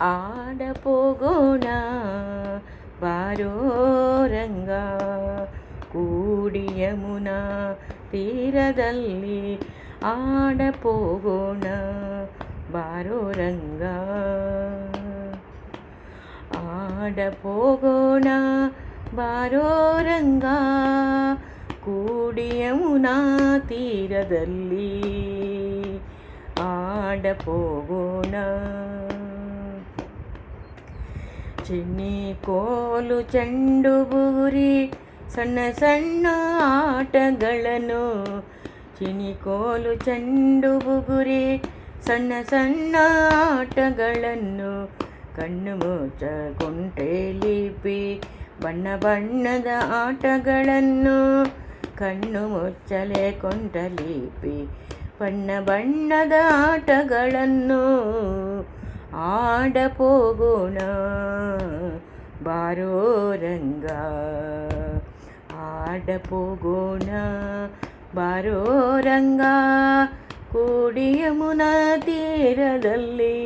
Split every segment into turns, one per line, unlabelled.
ಆಡಪೋಗೋಣ ಬಾರೋ ರಂಗ ಕೂಡಿ ಯಮುನಾ ತೀರದಲ್ಲಿ ಆಡಪೋಗೋಣ ಬಾರೋ ರಂಗ ಆಡಪೋಗೋಣ ಬಾರೋ ರಂಗ ಕೂಡಿ ಯಮುನಾ ತೀರದಲ್ಲಿ ಆಡಪೋಗೋಣ ಚಿನ್ನಿ ಕೋಲು ಚೆಂಡು ಬುಗುರಿ ಸಣ್ಣ ಸಣ್ಣ ಆಟಗಳನ್ನು ಚಿನ್ನಿ ಕೋಲು ಚೆಂಡು ಬುಗುರಿ ಸಣ್ಣ ಸಣ್ಣ ಆಟಗಳನ್ನು ಕಣ್ಣು ಮುಚ್ಚ ಕುಂಟೆಲಿಪಿ ಬಣ್ಣ ಬಣ್ಣದ ಆಟಗಳನ್ನು ಕಣ್ಣು ಮುಚ್ಚಲೆ ಕೊಂಟಲಿಪಿ ಬಣ್ಣ ಬಣ್ಣದ ಆಟಗಳನ್ನು ಆಡಪೋಗೋಣ ಬಾರೋ ರಂಗ ಆಡಪೋಗೋಣ ಬಾರೋ ರಂಗ ಕೂಡಿ ಯಮುನಾ ತೀರದಲ್ಲಿ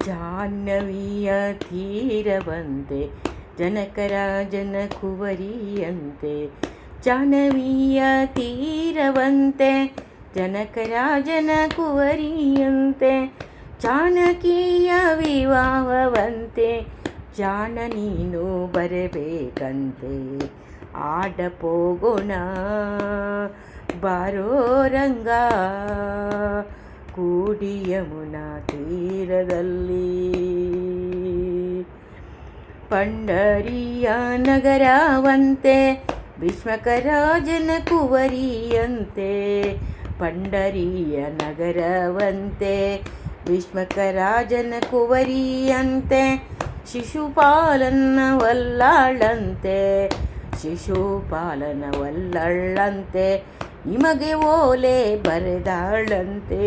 ಜಾಹ್ನವಿಯ ತೀರವಂತೆ ಜನಕರಾಜನ ಕುವರಿಯಂತೆ ಜಾಹ್ನವಿಯ ತೀರವಂತೆ ಜನಕರಾಜನ ಕುವರಿಯಂತೆ ಚಾಣಕಿಯ ವಿವಾಹವಂತೆ ಜಾಣ ನೀನು ಬರಬೇಕಂತೆ ಆಡಪೋಗೋಣ ಬಾರೋ ರಂಗ ಕೂಡಿ ಯಮುನಾ ತೀರದಲ್ಲಿ ಪಂಡರಿಯ ನಗರವಂತೆ ಭೀಷ್ಮಕರಾಜನ ಕುವರಿಯಂತೆ ಪಂಡರಿಯ ನಗರವಂತೆ ಭೀಷ್ಮಕರಾಜನ ಕುವರಿಯಂತೆ ಶಿಶುಪಾಲನ ವಲ್ಲಾಳಂತೆ ಶಿಶುಪಾಲನ ವಲ್ಲಳ್ಳಂತೆ ನಿಮಗೆ ಓಲೆ ಬರೆದಾಳಂತೆ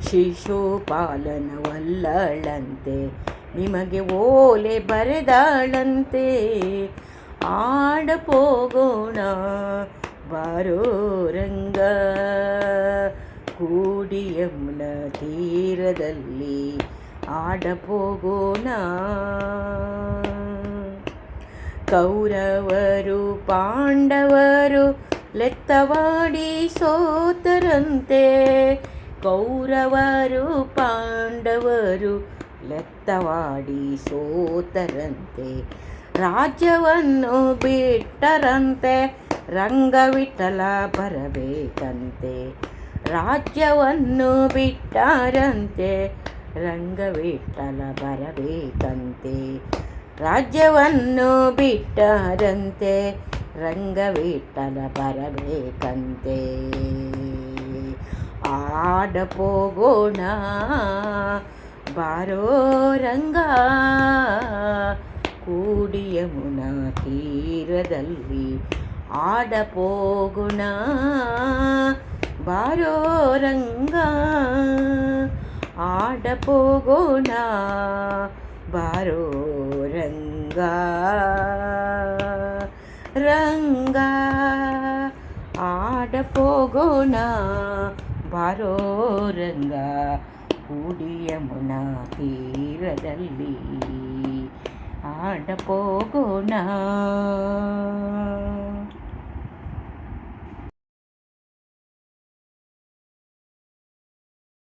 ಶಿಶುಪಾಲನ ವಲ್ಲಳ್ಳಂತೆ ನಿಮಗೆ ಓಲೆ ಬರೆದಾಳಂತೆ ಆಡಪೋಗೋಣ ಬಾರೋ ರಂಗ ಕೂಡಿ ಯಮುನಾ ತೀರದಲ್ಲಿ ಆಡಪೋಗೋಣ ಕೌರವರು ಪಾಂಡವರು ಲೆತ್ತವಾಡಿ ಸೋತರಂತೆ ಕೌರವರು ಪಾಂಡವರು ಲೆತ್ತವಾಡಿ ಸೋತರಂತೆ ರಾಜ್ಯವನ್ನು ಬಿಟ್ಟರಂತೆ ರಂಗವಿಠಲ ಬರಬೇಕಂತೆ ರಾಜ್ಯವನ್ನು ಬಿಟ್ಟರಂತೆ ರಂಗವಿಠಲ ಬರಬೇಕಂತೆ ರಾಜ್ಯವನ್ನು ಬಿಟ್ಟರಂತೆ ರಂಗವಿಠಲ ಬರಬೇಕಂತೆ ಆಡಪೋಗೋಣ ಬಾರೋ ರಂಗ ಕೂಡಿ ಯಮುನಾ ತೀರದಲ್ಲಿ ಆಡಪೋಗೋಣ ಬಾರೋ ರಂಗ ಆಡಪೋಗೋಣ ಬಾರೋ ರಂಗ ರಂಗ ಆಡಪೋಗೋಣ ಬಾರೋ ರಂಗ ಕೂಡಿ ಯಮುನಾ ತೀರದಲ್ಲಿ ಆಡಪೋಗೋಣ.